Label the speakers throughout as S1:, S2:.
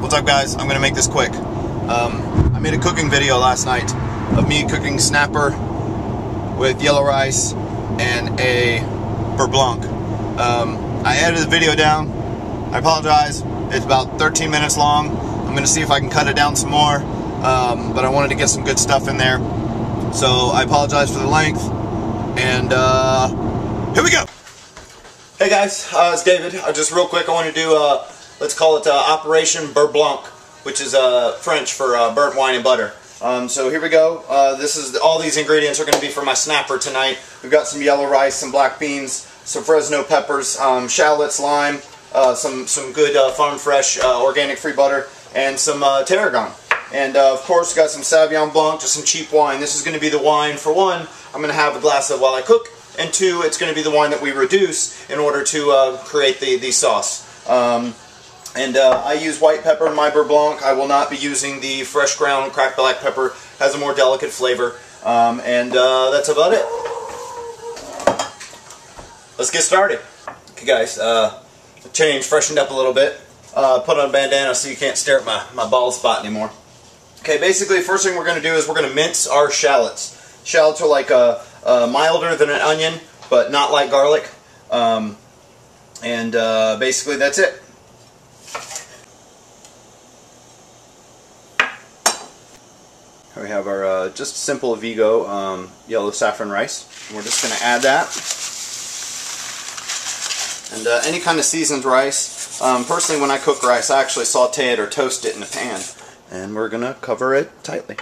S1: What's up, guys? I'm gonna make this quick. I made a cooking video last night of me cooking snapper with yellow rice and a beurre blanc. I edited the video down. I apologize. It's about 13 minutes long. I'm gonna see if I can cut it down some more, but I wanted to get some good stuff in there. So I apologize for the length, and here we go. Hey guys, it's David. Just real quick, I want to do, let's call it Operation Beurre Blanc, which is French for burnt wine and butter. So here we go. All these ingredients are going to be for my snapper tonight. We've got some yellow rice, some black beans, some fresno peppers, shallots, lime, some good farm fresh organic free butter, and some tarragon. And of course, got some Sauvignon Blanc, just some cheap wine. This is going to be the wine, for one, I'm going to have a glass of while I cook, and two, it's going to be the wine that we reduce in order to create the sauce. I use white pepper in my beurre blanc. I will not be using the fresh ground cracked black pepper. Has a more delicate flavor. That's about it. Let's get started. Okay guys, change, freshened up a little bit. Put on a bandana so you can't stare at my bald spot anymore. Okay, basically, first thing we're going to do is we're going to mince our shallots. Shallots are like milder than an onion, but not like garlic. Basically, that's it. Here we have our just simple Vigo yellow saffron rice. We're just going to add that. And any kind of seasoned rice. Personally, when I cook rice, I actually saute it or toast it in a pan. And we're going to cover it tightly.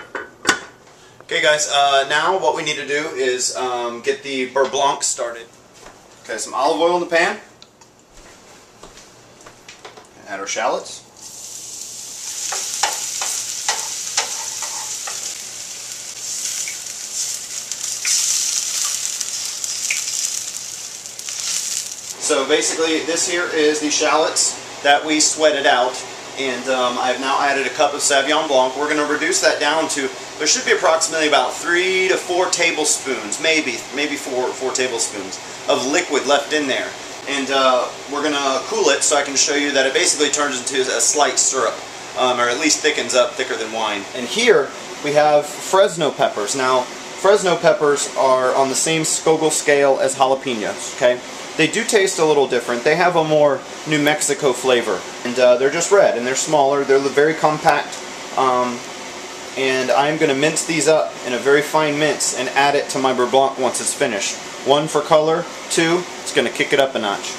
S1: Okay guys, now what we need to do is get the beurre blanc started. Okay, some olive oil in the pan. Add our shallots. So basically, this here is the shallots that we sweated out, and I've now added a cup of Sauvignon Blanc. We're going to reduce that down to, there should be approximately about 3 to 4 tablespoons, maybe 4 tablespoons of liquid left in there. And we're going to cool it so I can show you that it basically turns into a slight syrup, or at least thickens up thicker than wine. And here we have fresno peppers. Now, fresno peppers are on the same Scoville scale as jalapenos, okay? They do taste a little different. They have a more New Mexico flavor, and they're just red, and they're smaller. They're very compact, and I'm going to mince these up in a very fine mince and add it to my beurre blanc once it's finished. 1 for color, 2, it's going to kick it up a notch.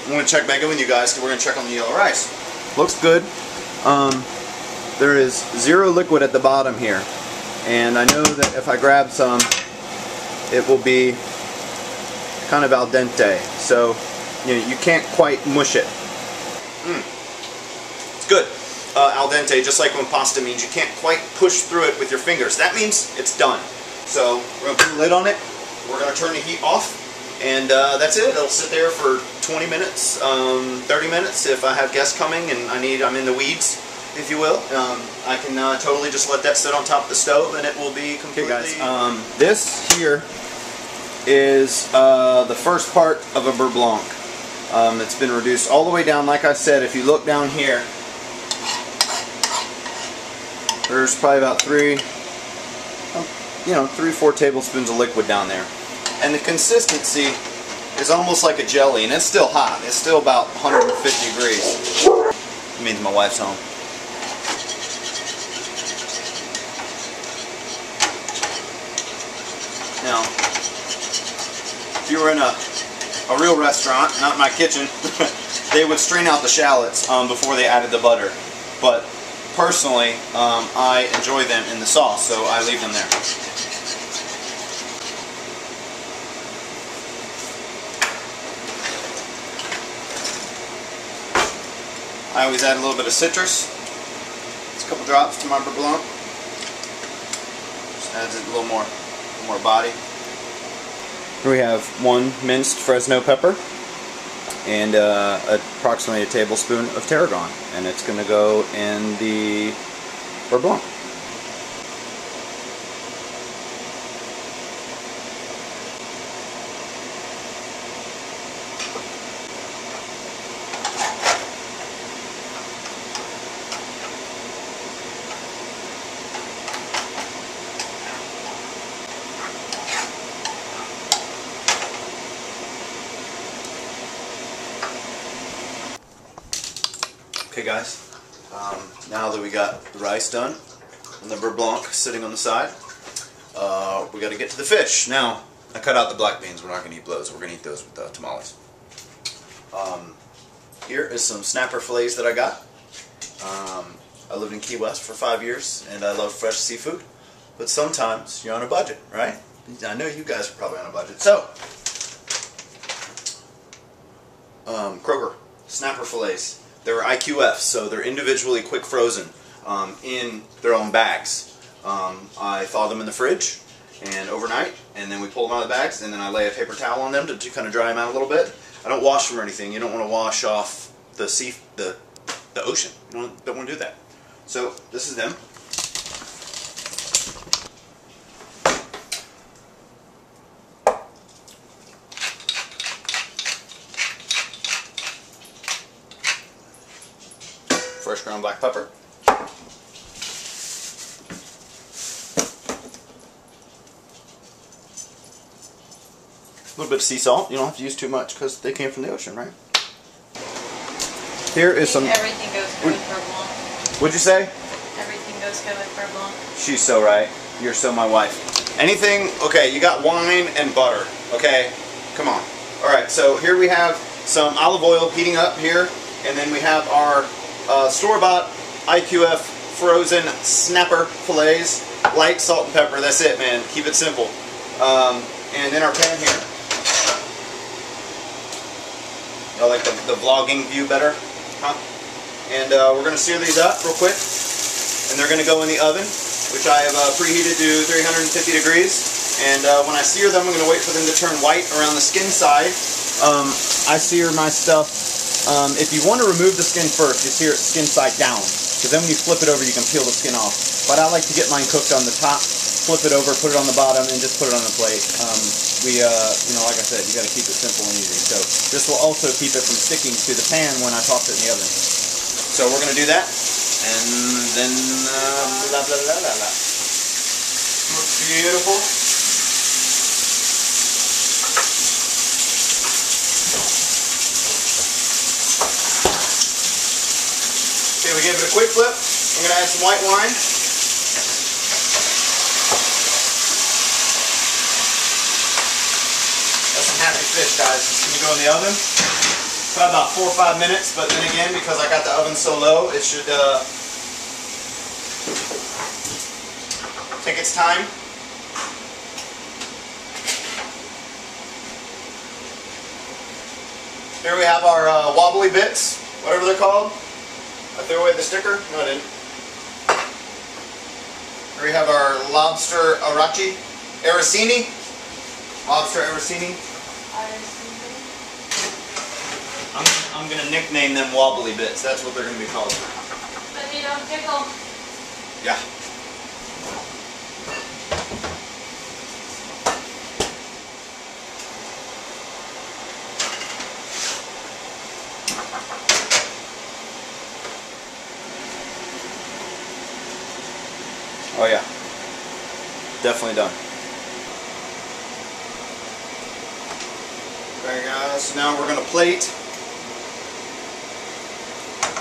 S1: I'm going to check back in with you guys because we're going to check on the yellow rice. Looks good. There is 0 liquid at the bottom here, and I know that if I grab some, it will be kind of al dente, so you can't quite mush it. It's good. Al dente, just like when pasta means you can't quite push through it with your fingers. That means it's done. So we're going to put the lid on it, we're going to turn the heat off, and that's it. It'll sit there for 20 minutes, 30 minutes if I have guests coming and I'm in the weeds, if you will. I can totally just let that sit on top of the stove and it will be completely... Okay guys, this here is the first part of a beurre blanc. It's been reduced all the way down. Like I said, if you look down here, there's probably about 3 or 4 tablespoons of liquid down there. And the consistency is almost like a jelly, and it's still hot. It's still about 150 degrees. It means my wife's home. Now, if you were in a real restaurant, not my kitchen, they would strain out the shallots before they added the butter. But personally, I enjoy them in the sauce, so I leave them there. I always add a little bit of citrus. Just a couple drops to my beurre blanc. Just adds it a little more body. Here we have 1 minced fresno pepper and approximately a tablespoon of tarragon, and it's going to go in the beurre blanc. Okay guys, now that we got the rice done and the beurre blanc sitting on the side, we got to get to the fish. Now, I cut out the black beans. We're not going to eat those. We're going to eat those with tamales. Here is some snapper fillets that I got. I lived in Key West for 5 years and I love fresh seafood, but sometimes you're on a budget, right? I know you guys are probably on a budget. So, Kroger snapper fillets. They're IQF, so they're individually quick frozen in their own bags. I thaw them in the fridge and overnight, and then we pull them out of the bags, and then I lay a paper towel on them to kind of dry them out a little bit. I don't wash them or anything. You don't want to wash off the ocean. You don't want to do that. So this is them. Fresh ground black pepper. A little bit of sea salt. You don't have to use too much because they came from the ocean, right? Here is some...
S2: Everything goes good with beurre blanc.
S1: What'd you say?
S2: Everything goes good with beurre blanc.
S1: She's so right. You're so my wife. Anything... Okay, you got wine and butter. Okay? Come on. Alright, so here we have some olive oil heating up here. And then we have our store-bought IQF frozen snapper fillets. Light salt and pepper. That's it, man. Keep it simple. And then our pan here. I like the vlogging view better. Huh? And we're going to sear these up real quick. And they're going to go in the oven, which I have preheated to 350 degrees. And when I sear them, I'm going to wait for them to turn white around the skin side. I sear my stuff. If you want to remove the skin first, you sear it skin side down. Because then when you flip it over, you can peel the skin off. But I like to get mine cooked on the top, flip it over, put it on the bottom, and just put it on the plate. You know, like I said, you got to keep it simple and easy. So this will also keep it from sticking to the pan when I toss it in the oven. So we're going to do that, and then blah, blah, blah, blah, blah. Looks beautiful. Okay, we gave it a quick flip. I'm going to add some white wine. Happy fish, guys. It's going to go in the oven for about 4 or 5 minutes, but then again, because I got the oven so low, it should take its time. Here we have our wobbly bits, whatever they're called. I threw away the sticker. No, I didn't. Here we have our lobster arancini. Lobster arancini. I'm going to nickname them wobbly bits. That's what they're going to be called.
S2: But they don't tickle.
S1: Yeah. Oh yeah. Definitely done. Okay guys, so now we're going to plate.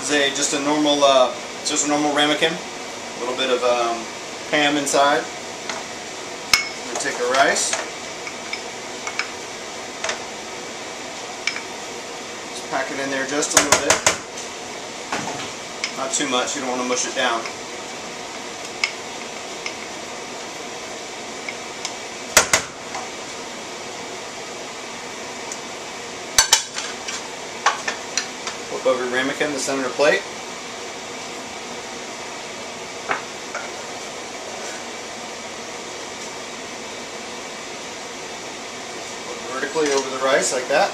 S1: This is just a normal ramekin. A little bit of ham inside. I'm going to take the rice. Just pack it in there just a little bit. Not too much, you don't want to mush it down. Flip over ramekin, the center of the plate. Flip vertically over the rice like that.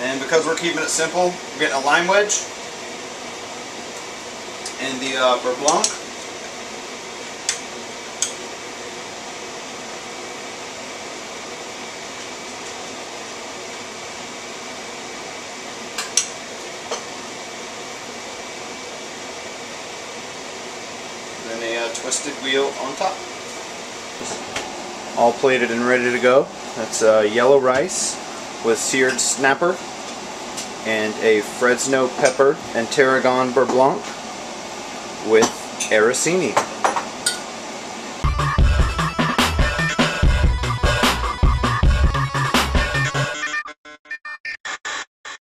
S1: And because we're keeping it simple, we're getting a lime wedge and the beurre blanc. And then a twisted wheel on top. all plated and ready to go. That's yellow rice with seared snapper and a fresno pepper and tarragon beurre blanc with arancini.